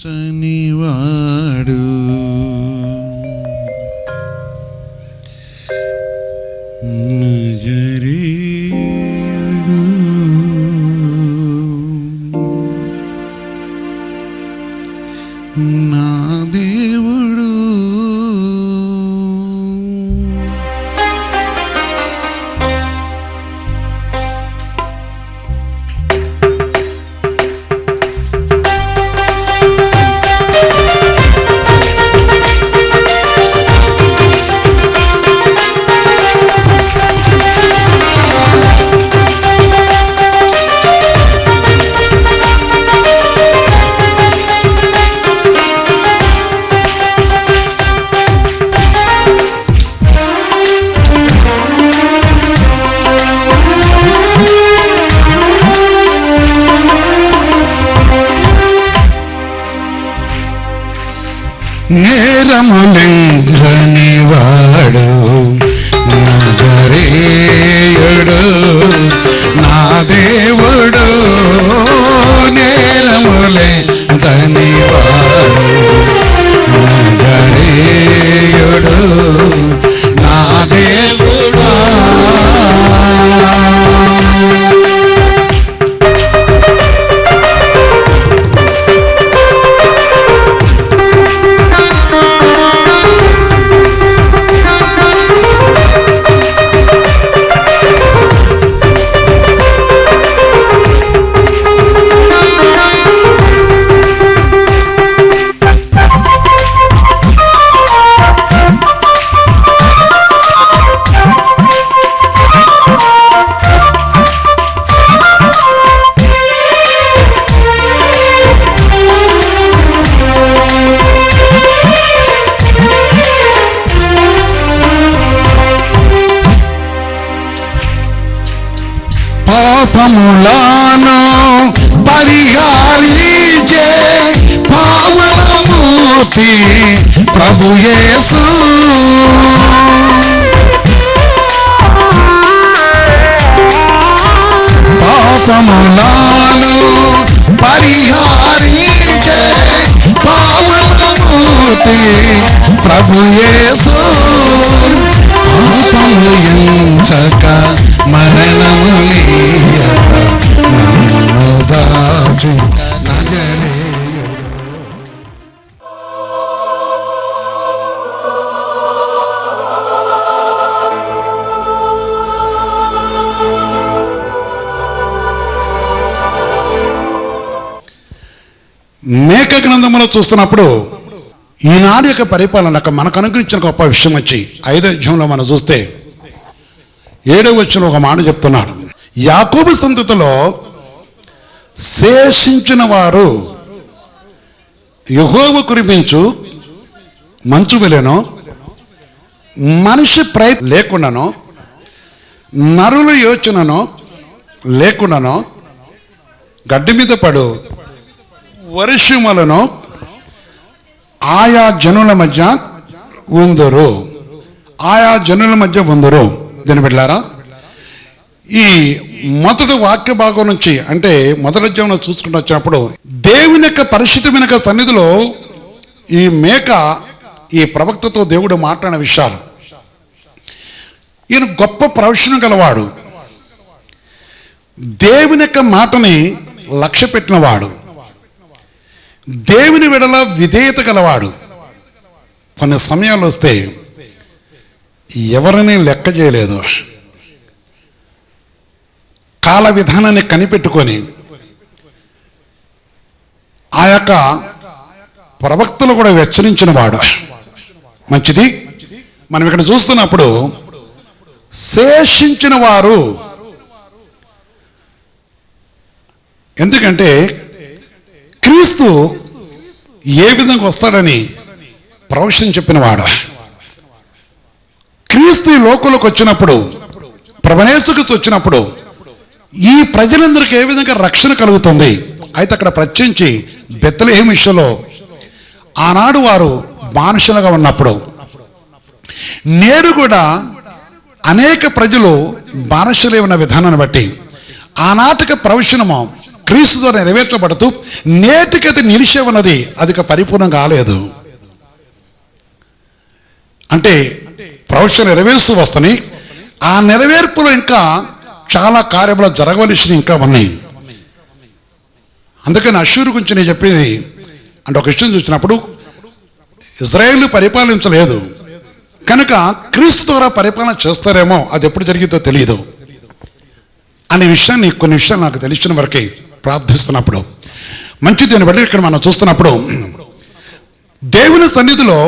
చనివాడు నజరేయుడు నా దేవుడు నేరములెంగని వాడు నజరేయుడు నా దేవుడు నేరములెంగని వాడు నజరేయుడు నా దేవుడు పాపములను పరిహారించే పావనమూర్తి ప్రభు యేసు పాపములను పరిహారించే పావనమూర్తి ప్రభు యేసు పాపము ఎంచక మరణము లీయక నన్ను దాచి నజరేయుడు. మేక గ్రంథంలో చూస్తున్నప్పుడు ఈనాడు యొక్క పరిపాలన మనకు అనుగ్రహించిన గొప్ప విషయం వచ్చి 5వ అధ్యాయంలో మనం చూస్తే 7వ వచనంలో ఒక మాట చెప్తున్నాడు. యాకోబు సంతతిలో శేషించిన వారు యెహోవా కురిపించు మంచు వెలెనో మనిషి ప్రయత్నం లేకుండానో నరుల యోచనను లేకుండానో గడ్డి మీద పడు వర్షములను ఆయా జనుల మధ్య ఉందరు. ఆయా జనుల మధ్య ఉందరు. దీని బిడ్డలారా, ఈ మొదటి వాక్య భాగం నుంచి అంటే మొదటి అధ్యాయంలో చూసుకుంటూ వచ్చినప్పుడు దేవుని యొక్క పరిశుద్ధమైన సన్నిధిలో ఈ మేక ఈ ప్రవక్తతో దేవుడు మాట్లాడిన విషయాలు. ఈయన గొప్ప ప్రవచనం గలవాడు, దేవుని యొక్క మాటని లక్ష్య పెట్టినవాడు, దేవుని వెడల విధేయత గలవాడు. కొన్ని సమయాలు వస్తే ఎవరిని లెక్క చేయలేదు, కాల విధానాన్ని కనిపెట్టుకొని ఆ యొక్క ప్రవక్తలు కూడా హెచ్చరించిన వాడు. మంచిది. మనం ఇక్కడ చూస్తున్నప్పుడు శేషించిన వారు, ఎందుకంటే క్రీస్తు ఏ విధంగా వస్తాడని ప్రవచనం చెప్పినవాడు. క్రీస్తు ఈ లోకంలోకి వచ్చినప్పుడు, ప్రభునేసుకు వచ్చినప్పుడు ఈ ప్రజలందరికీ ఏ విధంగా రక్షణ కలుగుతుంది. అయితే అక్కడ ప్రత్యేకించి బెత్లెహేము విషయంలో ఆనాడు వారు బానిసలుగా ఉన్నప్పుడు, నేడు కూడా అనేక ప్రజలు బానిసలే ఉన్న విధానాన్ని బట్టి ఆనాటిక ప్రవచనము క్రీస్తు ద్వారా నెరవేర్చబడుతూ నేటికైతే నిలిచే ఉన్నది, అది పరిపూర్ణం కాలేదు. అంటే ప్రవచన నెరవేరుస్తూ వస్తున్నాయి. ఆ నెరవేర్పులో ఇంకా చాలా కార్యములు జరగవలసినవి ఇంకా ఉన్నాయి. అందుకని అష్షూరు గురించి నేను చెప్పేది అంటే ఒక విషయం చూసినప్పుడు ఇజ్రాయేల్ పరిపాలించలేదు కనుక క్రీస్తు ద్వారా పరిపాలన చేస్తారేమో, అది ఎప్పుడు జరిగిందో తెలియదు అనే విషయాన్ని కొన్ని విషయాలు నాకు తెలిసిన వరకే ప్రార్థిస్తున్నప్పుడు మంచి దీన్ని బట్టి ఇక్కడ మనం చూస్తున్నప్పుడు దేవుని సన్నిధిలో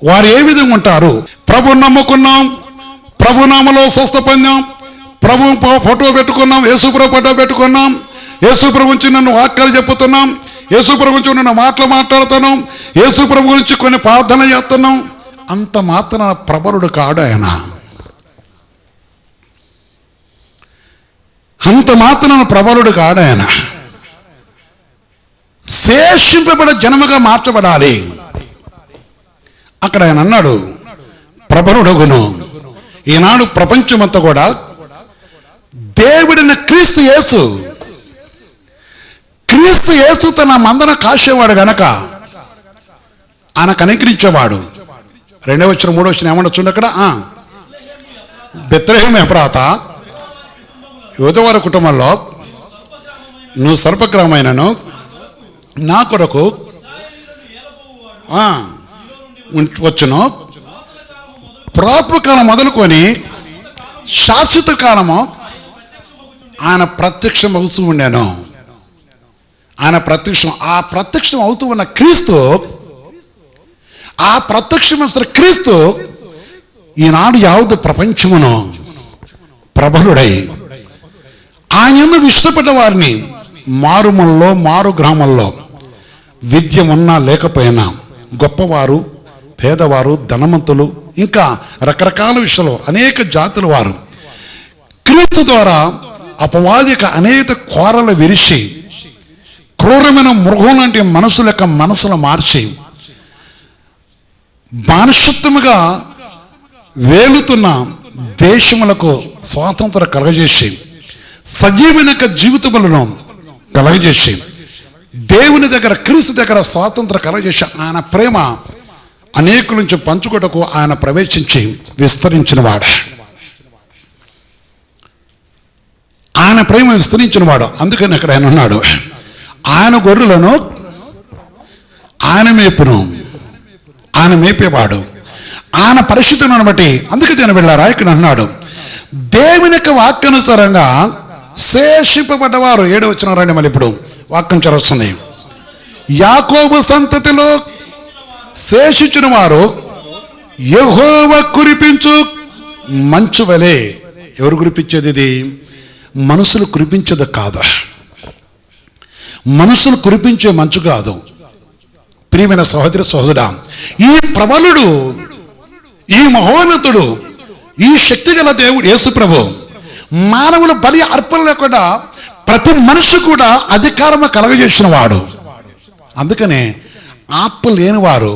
వారు ఏ విధంగా ఉంటారు. ప్రభుని నమ్ముకున్నాం, ప్రభు నామములో స్వస్థ పొందాం, ప్రభు ఫోటో పెట్టుకున్నాం, యేసుప్రభు ఫోటో పెట్టుకున్నాం, యేసుప్రభు గురించి నన్ను వాక్యాలు చెప్పుతున్నాం, యేసుప్రభు గురించి నన్ను మాటలు మాట్లాడుతున్నాం, యేసుప్రభు గురించి కొన్ని ప్రార్థన చేస్తున్నాం. అంత మాత్రాన ప్రబలుడు కాడు ఆయన. అంత మాత్రాన ప్రబలుడు కాడు ఆయన. శేషింపబడే జనముగా మార్చబడాలి. అక్కడ ఆయన అన్నాడు ప్రబలుడగును. ఈనాడు ప్రపంచమంతా కూడా దేవుడిని క్రీస్తు యేసు తన మందన కాసేవాడు గనక ఆయన కనికరించేవాడు. 2వ వచనం 3వ వచనం ఏమన్నా చూడండి అక్కడ. బెత్లెహేము ఎఫ్రాతా యోధవారి కుటుంబంలో నువ్వు సర్పగ్రామైనను నా కొరకు వచ్చును. పురాతన కాలం మొదలుకొని శాశ్వత కాలము ఆయన ప్రత్యక్షం అవుతూ ఉండాను. ఆయన ఆ ప్రత్యక్షం అవుతూ ఉన్న క్రీస్తు, ఆ ప్రత్యక్షమైన క్రీస్తు ఈనాడు యావత్ ప్రపంచమును ప్రబలుడై ఆయన ఎందుకు ఇష్టపడ్డ వారిని మారుమల్లో మారు గ్రామాల్లో విద్య ఉన్నా లేకపోయినా గొప్పవారు, పేదవారు, ధనవంతులు, ఇంకా రకరకాల విషయాలు అనేక జాతుల వారు క్రీస్తు ద్వారా అపవాదిక అనేక కోరలు విరిచి క్రూరమైన మృగం లాంటి మనసుల యొక్క మనసులు మార్చి బానిసత్వముగా వేలుతున్న దేశములకు స్వాతంత్రం కలగజేసి సజీవమైన జీవితములను కలగజేసి దేవుని దగ్గర క్రీస్తు దగ్గర స్వాతంత్రం కలగజేసి ఆయన ప్రేమ అనేకుల నుంచి పంచుకొటకు ఆయన ప్రవేశించి విస్తరించినవాడు. ఆయన ప్రేమ విస్తరించినవాడు. అందుకని అక్కడ ఆయన ఉన్నాడు. ఆయన గొర్రెలను ఆయన మేపును, ఆయన మేపేవాడు, ఆయన పరిశుద్ధను బట్టి. అందుకే దీని వెళ్ళారా ఇక్కడ అన్నాడు దేవుని యొక్క వాక్యానుసారంగా శేషింపబడ్డవారు. 7వ వచనం రండి మళ్ళీ ఇప్పుడు వాక్యం చదువుతుంది. యాకోబు సంతతిలో శేషించిన వారు యెహోవా కురిపించు మంచు వలె. ఎవరు కురిపించేది? ఇది మనుషులు కురిపించేది కాదు, మనుషులు కురిపించే మంచు కాదు. ప్రియమైన సహోదరి సహోదరుడా, ఈ ప్రబలుడు, ఈ మహోన్నతుడు, ఈ శక్తి గల దేవుడు యేసు ప్రభు మానవుల బలి అర్పణ లేకుండా ప్రతి మనిషి కూడా అధికారము కలగజేసిన వాడు. అందుకనే ఆత్మ లేనివారు,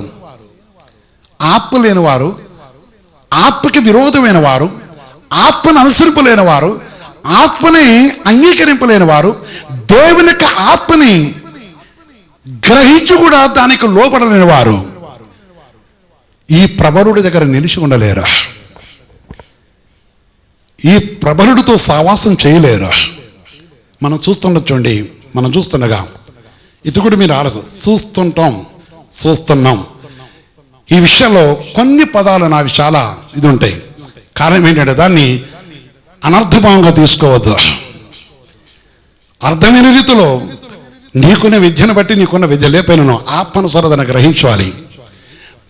ఆత్మకి విరోధమైన వారు, ఆత్మను అనుసరింపలేని వారు, ఆత్మని అంగీకరింపలేని వారు, దేవుని యొక్క ఆత్మని గ్రహించి కూడా దానికి లోపడలేని వారు ఈ ప్రబలుడి దగ్గర నిలిచి ఉండలేరు, ఈ ప్రబలుడితో సావాసం చేయలేరు. మనం చూస్తుండొచ్చండి, మనం చూస్తుండగా ఇది కూడా మీరు చూస్తున్నాం ఈ విషయంలో కొన్ని పదాలు నావి చాలా ఇది ఉంటాయి. కారణం ఏంటంటే దాన్ని అనర్థభావంగా తీసుకోవద్దు. అర్థమైన రీతిలో నీకున్న విద్యను బట్టి నీకున్న విద్య లేపైనను ఆత్మానుసారతను గ్రహించాలి.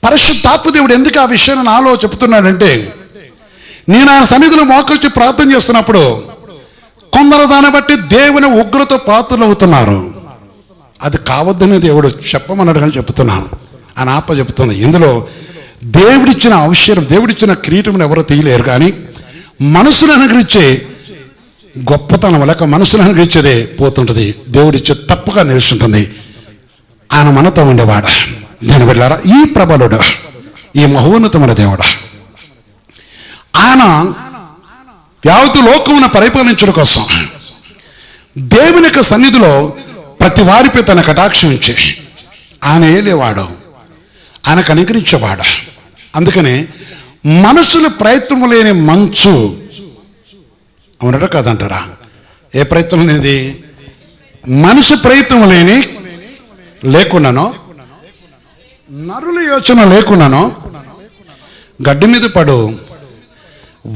పరిశుద్ధాత్మ దేవుడు ఎందుకు ఆ విషయాన్ని నాలో చెప్తున్నాడంటే, నేను ఆయన సన్నిధిలో మోకొచ్చి ప్రార్థన చేస్తున్నప్పుడు కొందరు దాన్ని బట్టి దేవుని ఉగ్రత పాత్రలు అవుతున్నారు. అది కావద్దని దేవుడు చెప్పమన్నాడు కానీ చెప్తున్నాను అని ఆత్మ చెప్తుంది. ఇందులో దేవుడిచ్చిన ఔషధం, దేవుడిచ్చిన కిరీటం ఎవరో తీయలేరు. కానీ మనసును అనుగ్రహించే గొప్పతనం లేక మనసును అనుగ్రహించేదే పోతుంటుంది. దేవుడిచ్చే తప్పుగా నిలుస్తుంటుంది. ఆయన మనతో ఉండేవాడు. నేను వెళ్ళారా ఈ ప్రబలుడు, ఈ మహోన్నతమైన దేవుడు, ఆయన యావత్తు లోకమును పరిపాలించడం కోసం దేవుని యొక్క సన్నిధిలో ప్రతి వారిపై తన కటాక్షం ఉంచి ఆయన ఏలేవాడు, ఆయన కనికరించేవాడు. అందుకనే మనసులు ప్రయత్నం లేని మంచు అవునట కాదంటారా? ఏ ప్రయత్నం లేనిది? మనిషి ప్రయత్నం లేకుండానో నరుల యోచన లేకుండానో గడ్డి మీద పడు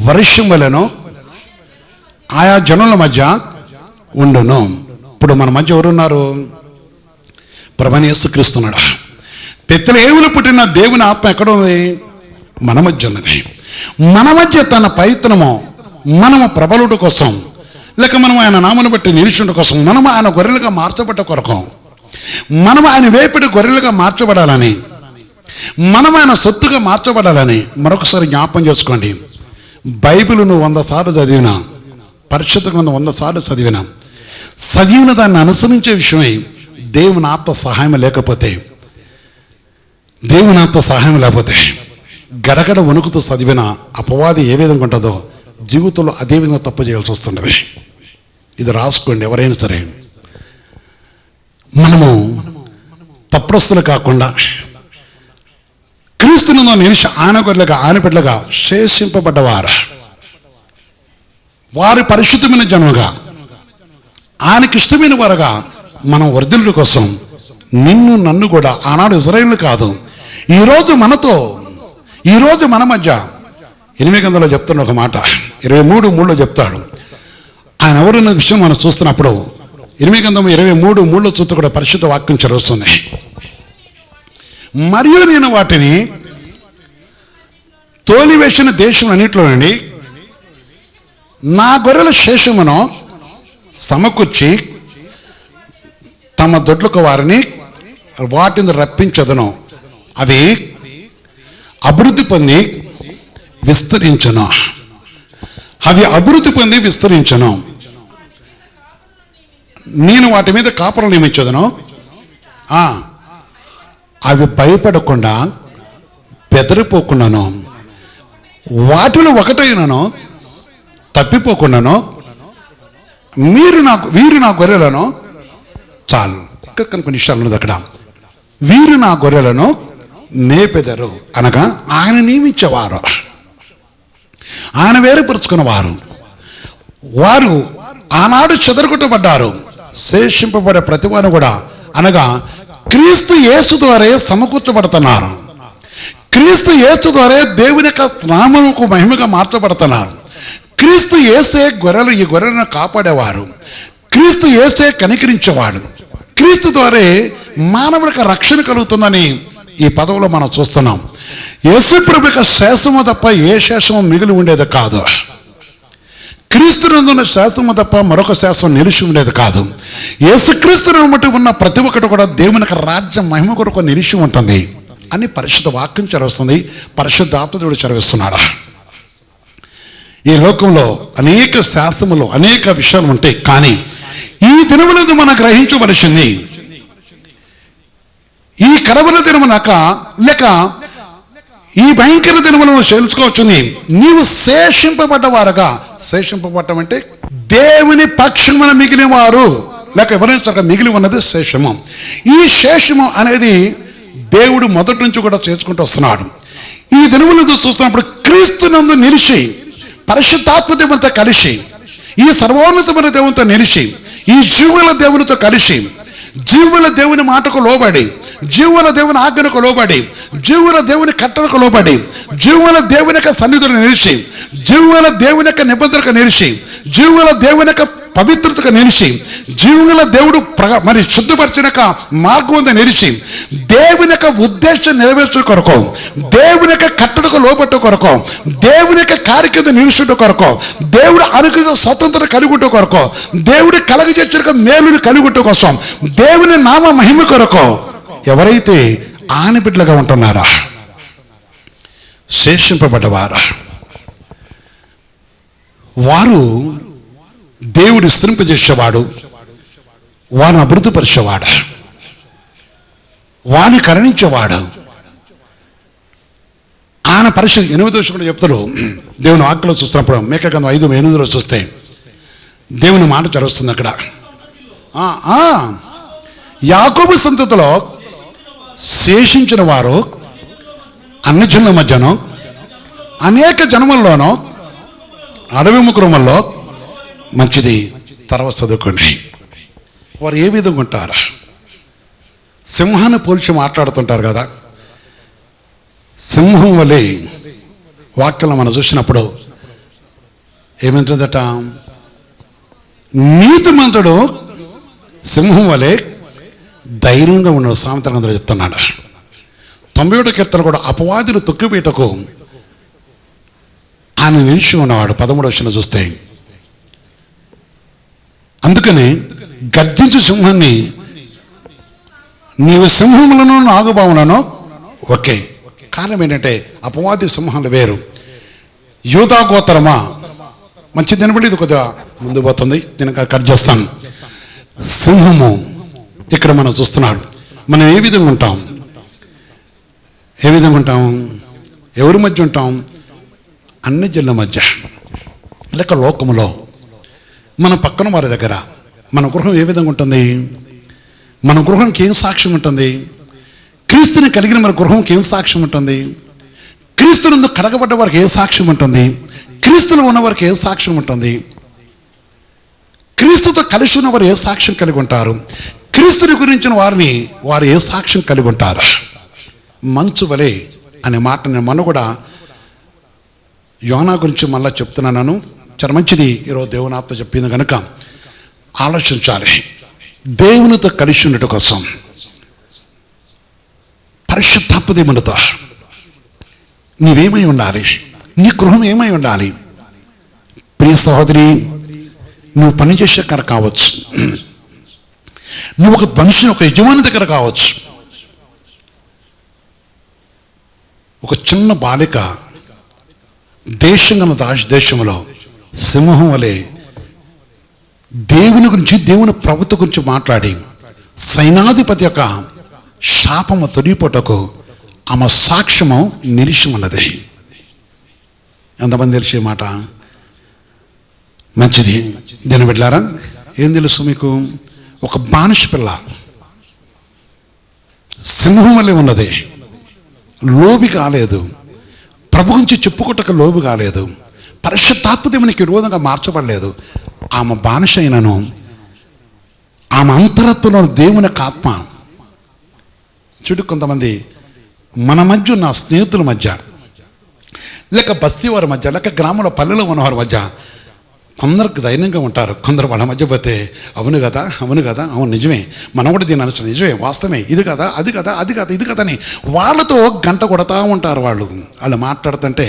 వర్షం వలెనో ఆయా జనుల మధ్య ఉండును. ఇప్పుడు మన మధ్య ఎవరున్నారు? ప్రభువైన యేసుక్రీస్తున్నాడు. బెత్లెహేములో పుట్టిన దేవుని ఆత్మ ఎక్కడ ఉంది? మన మధ్య ఉన్నది. మన మధ్య తన ప్రయత్నము మనము ప్రబలుడు కోసం, లేక మనం ఆయన నామను బట్టి నిరీక్షణ కోసం, మనం ఆయన గొర్రెలుగా మార్చబడ్డ కొరకు, మనం ఆయన వేపిడి గొర్రెలుగా మార్చబడాలని, మనం ఆయన సొత్తుగా మార్చబడాలని మరొకసారి జ్ఞాపం చేసుకోండి. బైబిల్ నువ్వు 100 సార్లు చదివినా, పరిశుద్ధ గ్రంథం 100 సార్లు చదివిన దాన్ని అనుసరించే విషయమై దేవుని ఆత్మ సహాయం లేకపోతే, దేవుని ఆత్మ సహాయం లేకపోతే గడగడ వణుకుతూ చదివిన అపవాది ఏ విధంగా ఉంటుందో జీవితంలో అదే విధంగా తప్పు చేయాల్సి వస్తుంటుంది. ఇది రాసుకోండి ఎవరైనా సరే. మనము తప్రస్తులు కాకుండా క్రీస్తునందు నిలిచి ఆయన గొర్రెలుగా, ఆయన బిడ్డలుగా శేషింపబడ్డవారు, వారి పరిశుద్ధమైన జనముగా, ఆయనకి ఇష్టమైన వారుగా మనం వర్ధిల్లుట కోసం నిన్ను నన్ను కూడా ఆనాడు ఇజ్రాయేలు కాదు, ఈరోజు మన మధ్య 8 గంటలో చెప్తున్న ఒక మాట 23:3 చెప్తాడు. ఆయన ఎవరున్న విషయం మనం చూస్తున్నప్పుడు 8 గంటం 23:3 చూస్తూ కూడా పరిశుద్ధ వాక్యం చదువుతుంది. మరియు నేను వాటిని తోలివేసిన దేశం అన్నింటిలో నుండి నా గొర్రెల శేషమును సమకూర్చి తమ దొడ్లకు వారిని వాటిని రప్పించదును, అవి అభివృద్ధి పొంది విస్తరించను. నేను వాటి మీద కాపురం నియమించదును, అవి భయపడకుండా బెదిరిపోకుండాను, వాటిలో ఒకటైనను తప్పిపోకుండాను వీరు నా గొర్రెలను, చాలు ఇక్కడ కొన్ని విషయాలు ఉన్నది అక్కడ, వీరు నా గొర్రెలను మేపెదరు అనగా ఆయన నియమించేవారు, ఆయన వేరుపరుచుకున్నవారు, వారు ఆనాడు చెదరగొట్టబడ్డారు. శేషింపబడే ప్రతివారు కూడా అనగా క్రీస్తు యేసు ద్వారా సమకూర్చబడుతున్నారు, క్రీస్తు యేసు ద్వారా దేవుని యొక్క నామముకు మహిమగా మార్చబడుతున్నారు. క్రీస్తు యేసే గొర్రెలు, ఈ గొర్రెలను కాపాడేవారు, క్రీస్తు యేసే కనికరించేవాడు, క్రీస్తు ద్వారా మానవుడికి రక్షణ కలుగుతుందని ఈ పదవిలో మనం చూస్తున్నాం. యేసు ప్రభు యొక్క శేషము తప్ప ఏ శేషము మిగిలి ఉండేది కాదు, క్రీస్తునందున్న శాస్త్రము తప్ప మరొక శాస్త్రం నిలిచి ఉండేది కాదు. యేసుక్రీస్తును బట్టి ఉన్న ప్రతి ఒక్కటి కూడా దేవునికి రాజ్యం మహిమ కొరకు నిలిచి ఉంటుంది అని పరిశుద్ధ వాక్యం చదివిస్తుంది, పరిశుద్ధ ఆత్మదేవుడు చదివిస్తున్నాడు. ఈ లోకంలో అనేక శాస్త్రములు, అనేక విషయాలు ఉంటాయి, కానీ ఈ దినములను మనం గ్రహించవలసింది ఈ కడవల దినమునక లేక ఈ భయంకర దినములను తెలుసుకోవచ్చుంది. నీవు శేషింపబడ్డవారుగా, శేషింపబడటం అంటే దేవుని పక్షమున మిగిలిన వారు, లేక ఎవరైనా మిగిలి ఉన్నది శేషము. ఈ శేషము అనేది దేవుడు మొదటి నుంచి కూడా చేసుకుంటూ వస్తున్నాడు. ఈ దినములను చూస్తున్నప్పుడు క్రీస్తునందు నిలిచి, పరిశుద్ధాత్మ దేవునితో కలిసి, ఈ సర్వోన్నతమైన దేవునితో నిలిచి, ఈ జీవుల దేవునితో కలిసి, జీవుల దేవుని మాటకు లోబడి, జీవుల దేవుని ఆజ్ఞకు లోబడి, జీవుల దేవుని కట్టడకు లోబడి, జీవుల దేవుని యొక్క సన్నిధిలో నిలిచి, జీవుల దేవుని యొక్క నిబంధనకు నిలిచి, జీవుల దేవుని యొక్క పవిత్రతకు నిలిచి, జీవుల దేవుడు మరి శుద్ధపరిచిన మార్గం నిలిచి, దేవుని యొక్క ఉద్దేశం నెరవేర్చే కొరకు, దేవుని యొక్క కట్టడకు లోబట్ట కొరకు, దేవుని యొక్క కార్యక్రమం నిలిచుట కొరకు, దేవుడు అనుకూల స్వతంత్రం కలిగుట కొరకు, దేవుడి కలగజేర్చిన మేలుని కలిగుట కోసం, దేవుని నామ మహిమ కొరకు ఎవరైతే ఆయన బిడ్డలుగా ఉంటున్నారా, శేషింపబడ్డవారా, వారు దేవుడు విస్తరింపజేసేవాడు, వారిని అభివృద్ధిపరిచేవాడు, వారిని కరుణించేవాడు. ఆయన పరిశుద్ధ 8వ కూడా చెప్తాడు. దేవుని వాక్యలో చూస్తున్నప్పుడు మేక గ్రంథం 5:8 చూస్తే దేవుని మాట చదువుతుంది. అక్కడ యాకోబు సంతతిలో శేషించిన వారు అన్ని జనుల మధ్యను అనేక జన్మల్లోనూ అడవి ముకురముల్లో మంచిది. తర్వాత చదువుకోండి. వారు ఏ విధంగా ఉంటారు? సింహాన్ని పోల్చి మాట్లాడుతుంటారు కదా. సింహం వలె వాక్యంలో మనం చూసినప్పుడు ఏమంటుందట? నీతిమంతుడు సింహం వలె ధైర్యంగా ఉన్న సామెతలు అందరూ చెప్తున్నాడు. 91 కీర్తన కూడా అపవాదులు తొక్కిపీటకు ఆయన నిలిచి ఉన్నవాడు. 13వ వచనం చూస్తే, అందుకని గర్జించు సింహాన్ని నీవు సింహములను నాగుపాములను ఒకే. కారణం ఏంటంటే అపవాది సింహాలు వేరు. యూదా గోత్రమా మంచి తినబడి ఇది కొద్దిగా ముందు పోతుంది, నేను కట్ చేస్తాను. సింహము ఇక్కడ మనం చూస్తున్నాడు. మనం ఏ విధంగా ఉంటాం? ఏ విధంగా ఉంటాం? ఎవరి మధ్య ఉంటాం? అన్ని జనుల మధ్య, లేక లోకములో మన పక్కన వారి దగ్గర మన గృహం ఏ విధంగా ఉంటుంది? మన గృహానికి ఏం సాక్ష్యం ఉంటుంది? క్రీస్తుని కలిగిన మన గృహంకి ఏం సాక్ష్యం ఉంటుంది? క్రీస్తునందు కడగబడ్డ వారికి ఏ సాక్ష్యం ఉంటుంది? క్రీస్తులో ఉన్నవారికి ఏ సాక్ష్యం ఉంటుంది? క్రీస్తుతో కలిసి ఉన్నవారు ఏ సాక్ష్యం కలిగి ఉంటారు? క్రీస్తుని గురించిన వారిని వారు ఏ సాక్ష్యం కలిగి ఉంటారు? మంచు వలె అనే మాట నేను మొన్న కూడా యోనా గురించి మళ్ళీ చెప్తున్నాను. చాలా మంచిది ఈరోజు దేవుని ఆత్మ చెప్పింది కనుక ఆలోచించాలి. దేవునితో కలిసి ఉండటం కోసం పరిశుద్ధాత్మ దేవునితో నీవేమై ఉండాలి? నీ గృహం ఏమై ఉండాలి? ప్రియ సహోదరి, నువ్వు పనిచేసే కాడ కావచ్చు, నువ్వు ఒక మనిషిని ఒక యజమాని దగ్గర కావచ్చు. ఒక చిన్న బాలిక దేశంగా దేశంలో సింహం వలె దేవుని గురించి, దేవుని ప్రభుత్వం గురించి మాట్లాడి సైనాధిపతి యొక్క శాపము తొలిపోటకు ఆమె సాక్ష్యము నిలిచి ఉన్నది. ఎంతమంది తెలిసే మాట? మంచిది. దీని బిడ్డలారా, ఏం తెలుసు మీకు? ఒక బానిస పిల్ల సింహం వలె ఉన్నది. లోబి కాలేదు, ప్రభు గురించి చెప్పుకోటకు లోబి కాలేదు, పరిశుద్ధాత్మ దేవునికి విరోధంగా మార్చబడలేదు. ఆమె బానిస అయినను ఆమె అంతరత్వంలో దేవుని యొక్క ఆత్మ. చూడు, కొంతమంది మన మధ్య ఉన్న స్నేహితుల మధ్య, లేక బస్తీ వారి మధ్య, లేక గ్రామంలో పల్లెలో ఉన్నవారి మధ్య కొందరికి ధైర్యంగా ఉంటారు. కొందరు వాళ్ళ మధ్య పోతే అవును కదా, అవును కదా, అవును నిజమే, మనం కూడా దీన్ని అనొచ్చు, నిజమే, వాస్తవమే, ఇది కదా, అది కదా, అది కదా, ఇది కదా అని వాళ్ళతో గంట కొడతా ఉంటారు. వాళ్ళు మాట్లాడుతుంటే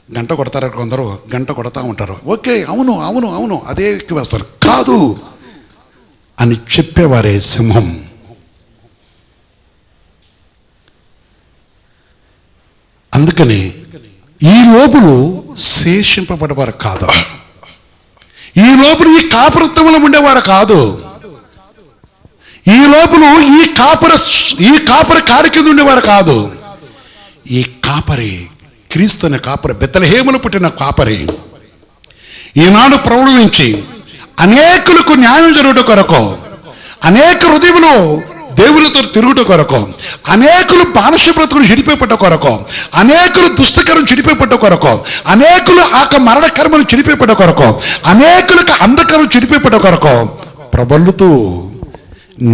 గంట కొడతారు, కొందరు గంట కొడతా ఉంటారు. ఓకే, అవును అవును అవును అదే ఎక్కువ వేస్తారు. కాదు అని చెప్పేవారే సింహం. అందుకని ఈ లోపులు శేషింపబడేవారు కాదు, ఈ లోపులు ఈ కాపురత్వంలో ఉండేవారు కాదు, ఈ లోపులు ఈ కాపరి కాడి కింద ఉండేవారు కాదు. ఈ కాపరి క్రీస్తు అనే కాపరి, బెత్లెహేములో పుట్టిన కాపరి ఈనాడు ప్రవహించి అనేకులకు న్యాయం జరుగుట కొరకు, అనేక హృదయములు దేవునితో తిరుగుట కొరకు, అనేకులు బానిస బ్రతుకులు చెడిపోయేపట్ట కొరకు, అనేకులు దుష్టకరం చెడిపోయేపట్ట కొరకు, అనేకులు మరణ కర్మలు చెడిపోయేపట్ట కొరకు, అనేకులకు అంధకరం చెడిపోయేపట్ట కొరకు ప్రబలుతూ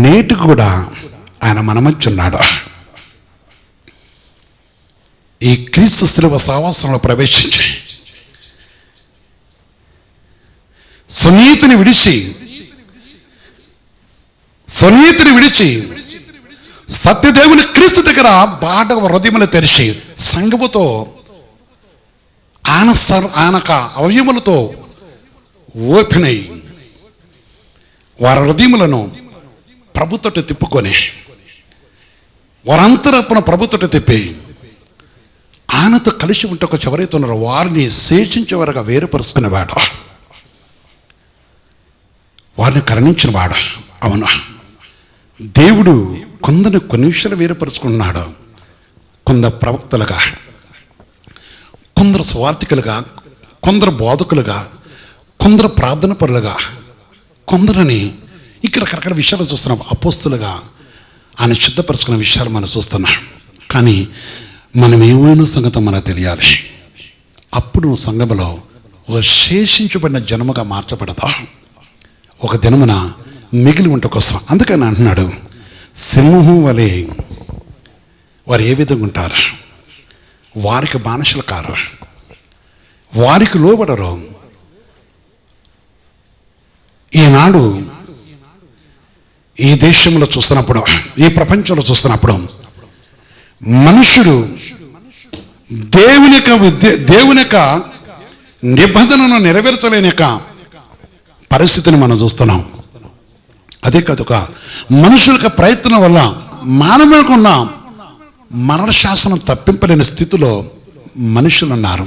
నేటికి కూడా ఆయన మన మధ్య ఉన్నాడు. ఈ క్రీస్తు శిలువ సహవాసంలో ప్రవేశించి సునీతిని విడిచి సత్యదేవుని క్రీస్తు దగ్గర బాట హృదయములు తెరిచి సంగముతో ఆనక అవయములతో ఓపెనై వారి హృదయములను ప్రభుత్వట తిప్పుకొని వారంతరపున ప్రభుత్వట తిప్పి ఆయనతో కలిసి ఉంటకు ఎవరైతే ఉన్నారో వారిని శేషించే వరకు వేరుపరుచుకునేవాడు, వారిని కరుణించినవాడు. అవునా, దేవుడు కొందరు కొన్ని విషయాలు వేరుపరుచుకున్నాడు. కొందరు ప్రవక్తలుగా, కొందరు స్వార్థికులుగా, కొందరు బోధకులుగా, కొందరు ప్రార్థన పరులుగా, కొందరిని ఇక్కడ రకరకాల విషయాలు చూస్తున్నాం. అపోస్తులుగా ఆయన సిద్ధపరచుకున్న విషయాలు మనం చూస్తున్నాం. కానీ మనం ఏమైనా సంగతి మనకు తెలియాలి. అప్పుడు నువ్వు సంఘములో ఓ శేషించబడిన జన్మగా మార్చబడతా, ఒక దినమున మిగిలి ఉంట కోసం. అందుకని అంటున్నాడు, సింహం వలె వారు ఏ విధంగా ఉంటారు? వారికి బానిసలు కారు, వారికి లోబడరు. ఈనాడు ఈ దేశంలో చూస్తున్నప్పుడు, ఈ ప్రపంచంలో చూస్తున్నప్పుడు మనుషుడు దేవుని యొక్క నిబంధనను నెరవేర్చలేని యొక్క పరిస్థితిని మనం చూస్తున్నాం. అదే కాదు, మనుషుల యొక్క ప్రయత్నం వల్ల మానవులకున్న మరణ శాసనం తప్పింపలేని స్థితిలో మనుషులు ఉన్నారు,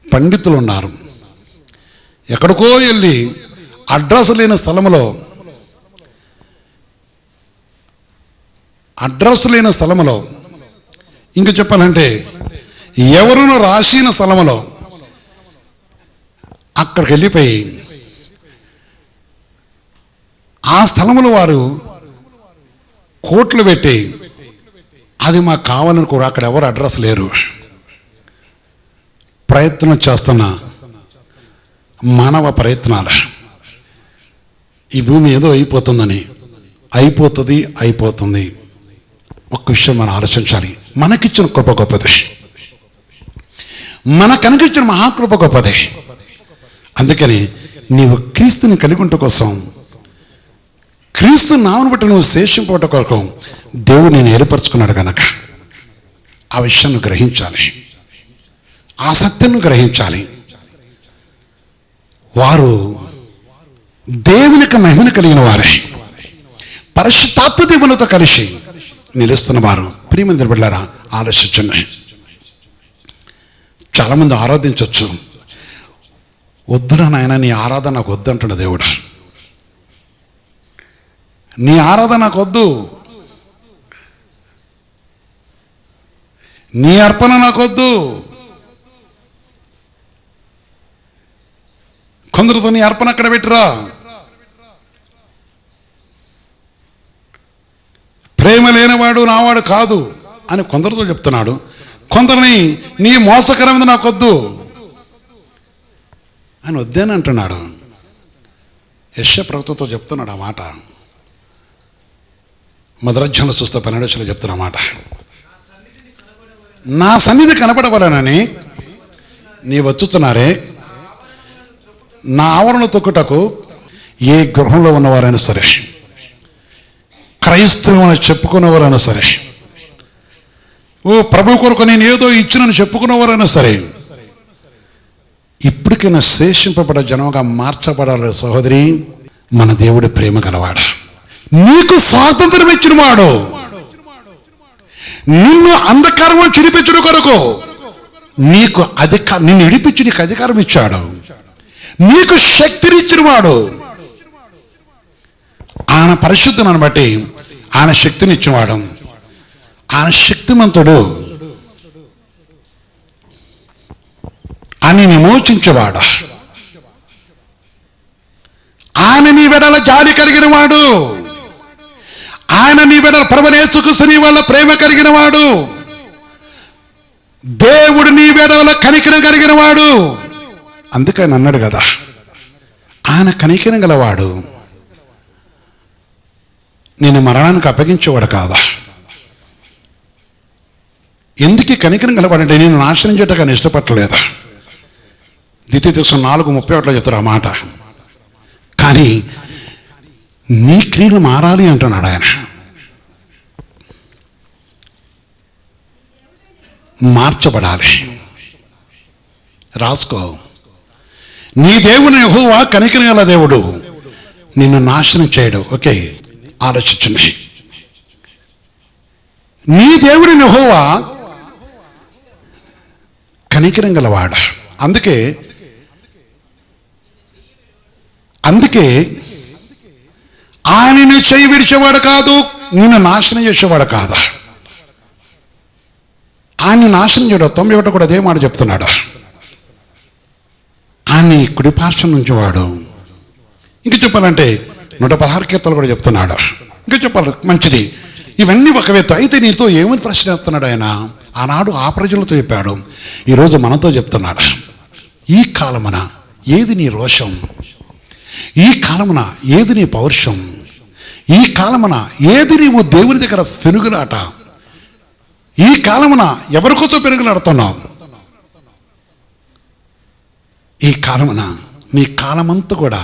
పండితులు ఉన్నారు. ఎక్కడికో వెళ్ళి అడ్రస్ లేని స్థలములో ఇంకా చెప్పాలంటే ఎవరునో రాసిన స్థలములో అక్కడికి వెళ్ళిపోయి ఆ స్థలములో వారు కోట్లు పెట్టి అది మాకు కావాలని కూడా అక్కడ ఎవరు అడ్రస్ లేరు, ప్రయత్నం చేస్తున్న మానవ ప్రయత్నాలు. ఈ భూమి ఏదో అయిపోతుంది. ఒక్క విషయం మనం ఆలోచించాలి. మనకిచ్చిన కృప గొప్పది, మనకనిపించిన మహాకృప గొప్పదే. అందుకని నీవు క్రీస్తుని కలిగి ఉంట కోసం, క్రీస్తు నామను బట్టి నువ్వు శేషింపట కొరకు దేవుడు నేను ఏర్పరచుకున్నాడు కనుక ఆ విషయాన్ని గ్రహించాలి, ఆ సత్యాన్ని గ్రహించాలి. వారు దేవునికి మహిమను కలిగిన వారే, పరిశుద్ధాత్మ దేవునితో కలిసి నిలుస్తున్న వారు. ప్రియమైన బిడ్డలారా, ఆలోచించండి. చాలామంది ఆరాధించవచ్చు. వద్దురా నాయన, నీ ఆరాధన నాకు వద్దు అంటున్న దేవుడు. నీ ఆరాధన నాకు వద్దు, నీ అర్పణ నాకు వద్దు. కొందరితో నీ అర్పణ అక్కడ పెట్టిరా, ప్రేమ లేనివాడు నావాడు కాదు అని కొందరితో చెప్తున్నాడు. కొందరిని నీ మోసకరమైనది నాకు వద్దు అని వద్దని అంటున్నాడు. యెషయా ప్రవక్తతో చెప్తున్నాడు ఆ మాట. మొదలధ్యాయంలో చూస్తే 12 చెప్తున్న మాట, నా సన్నిధి కనపడవలనని నీ వచ్చుతున్నారే, నా ఆవరణ తొక్కుటకు ఏ గృహంలో ఉన్నవారైనా సరే, క్రైస్తవుని చెప్పుకున్నవారైనా సరే, ఓ ప్రభు కొరకు నేను ఏదో ఇచ్చినని చెప్పుకున్నవారైనా సరే, ఇప్పటికైనా శేషింపబడ జనంగా మార్చబడాలి. సహోదరి, మన దేవుడి ప్రేమ గలవాడు, నీకు స్వాతంత్రం ఇచ్చిన వాడు, నిన్ను అంధకారం చిడిపించడం కొరకు నీకు నిన్ను ఇడిపించి నీకు అధికారం ఇచ్చాడు, నీకు శక్తిని ఇచ్చిన వాడు. ఆయన పరిశుద్ధను బట్టి ఆయన శక్తిని ఇచ్చినవాడు, ఆయన శక్తిమంతుడు, అని విమోచించేవాడు, ఆయన నీ వెడల జాలి కలిగిన వాడు, ఆయన నీ వెడల ప్రభువైన యేసుక్రీస్తు నీ వల్ల ప్రేమ కలిగిన వాడు, దేవుడు నీ వెడల కనికరం కలిగిన వాడు. అందుకని అన్నాడు కదా, ఆయన కనికరం గలవాడు, నేను మరణానికి అప్పగించేవాడు కాదా. ఎందుకు కనికరం గలవాడంటే నేను నాశనం చేయటం కానీ ఇష్టపడలేదు. ద్వితీయోపదేశం 4:31 చెప్తారు ఆ మాట. కానీ నీ క్రియలు మారాలి అంటున్నాడు ఆయన. మార్చబడాలి. రాసుకో, నీ దేవుని యెహోవా కనికరం గల దేవుడు, నిన్ను నాశనం చేయడు. ఓకే, ఆలోచించండి. నీ దేవుడిని యెహోవా కనికరం గలవాడు. అందుకే ఆయన నీ చేయి విడిచేవాడు కాదు, నిన్ను నాశనం చేసేవాడు కాదు. ఆయన్ని నాశనం చేయడం 91 కూడా అదే మాట చెప్తున్నాడు. ఆయన్ని కుడిపార్శ్వం నుంచి వాడు ఇంకా చెప్పాలంటే 116 కీర్తనలు కూడా చెప్తున్నాడు. ఇంకా చెప్పాలి మంచిది. ఇవన్నీ ఒక వ్యక్తి అయితే నీతో ఏమని ప్రశ్న వేస్తున్నాడు ఆయన? ఆనాడు ఆ ప్రజలతో చెప్పాడు, ఈరోజు మనతో చెప్తున్నాడు. ఈ కాలమున ఏది నీ రోషం? ఈ కాలమున ఏది నీ పౌరుషం? ఈ కాలమున ఏది నీవు దేవుని దగ్గర పెనుగులాట? ఈ కాలమున ఎవరికోసం పెనుగులాడుతున్నావు? ఈ కాలమున నీ కాలమంతా కూడా,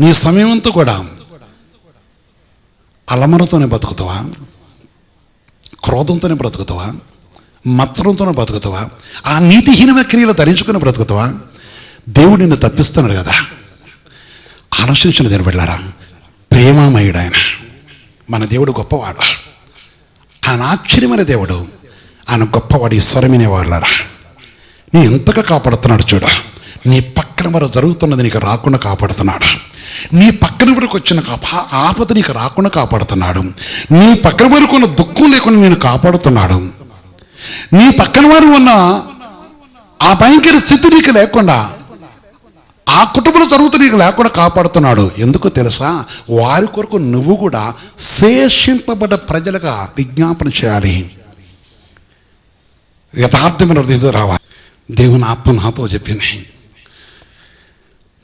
నీ సమయమంతా కూడా అలమరతోనే బతుకుతావా? క్రోధంతోనే బ్రతుకుతావా? మత్సరంతోనే బ్రతుకుతావా? ఆ నీతిహీనమైన క్రియలు ధరించుకుని బ్రతుకుతావా? దేవుడు నిన్ను తప్పిస్తున్నాడు కదా. ఆలోచించిన దేవుడు వెళ్ళారా? ప్రేమమయుడు ఆయన. మన దేవుడు గొప్పవాడు, ఆయన ఆశ్చర్యమైన దేవుడు, ఆయన గొప్పవాడు. ఈశ్వరమినే వాళ్ళరా, నీ ఎంతగా కాపాడుతున్నాడు చూడ. నీ పక్కన వరకు జరుగుతున్నది నీకు రాకుండా కాపాడుతున్నాడు. నీ పక్కన వరకు వచ్చిన ఆపద నీకు రాకుండా కాపాడుతున్నాడు. నీ పక్కన వరకు ఉన్న దుఃఖం లేకుండా నేను కాపాడుతున్నాడు. నీ పక్కన వారు ఉన్న ఆ భయంకర స్థితి నీకు లేకుండా, ఆ కుటుంబంలో జరుగుతూ నీకు లేకుండా కాపాడుతున్నాడు. ఎందుకు తెలుసా? వారి కొరకు నువ్వు కూడా శేషింపబడ్డ ప్రజలుగా విజ్ఞాపన చేయాలి. యథార్థమైన హృదయంతో రావాలి. దేవుని ఆత్మ నాతో చెప్పింది,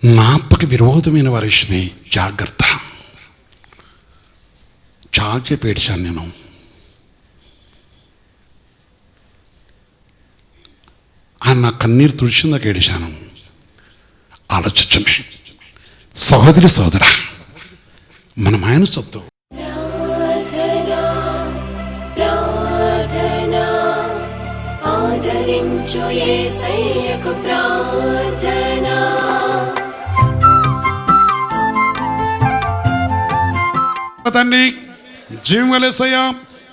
నా ఆత్మకి విరోధమైన వారిని జాగ్రత్త. చాలా చెప్పి ఏడ్చాను నేను. ఆయన నా కన్నీరు తుడిచిందాక ఏడిశాను. ఆలోచించమే సహోదరి సోదరా, మనం ఆయన సొత్తు. తండ్రి జీవలేసయ్యా,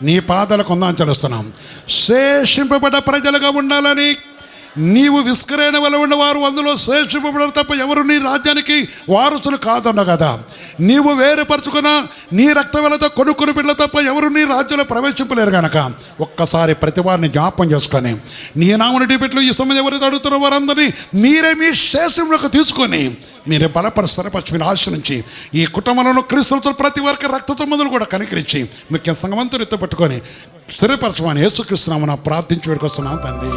నీ పాదాలకు వందనాలు చెల్లిస్తున్నాం. శేషింపబడ్డ ప్రజలుగా ఉండాలని నీవు విస్కరైన వల్ల ఉన్నవారు అందులో శేషింపబడరు తప్ప ఎవరు నీ రాజ్యానికి వారసులు కాదన్న కదా. నీవు వేరుపరుచుకున్న నీ రక్త వెలతో కొనుక్కుని బిడ్డలు తప్ప ఎవరు నీ రాజ్యంలో ప్రవేశింపలేరు కనుక ఒక్కసారి ప్రతి వారిని జ్ఞాపం చేసుకొని నీ నామని డిబెట్లు ఈ సమయం ఎవరైతే అడుగుతున్న వారందరినీ మీరే మీ శేషంలోకి తీసుకొని మీరే స్థిరపరచు ఆశ్రయించి ఈ కుటుంబంలో క్రీస్తులతో ప్రతి వారికి రక్త సంబంధులు కూడా కనికరించి ముఖ్య సంగమంతులు ఎత్తుపట్టుకొని స్థిరపరచమని యేసుక్రీస్తు నామమున ప్రార్థించి వేడుకొస్తున్నాం తండ్రి.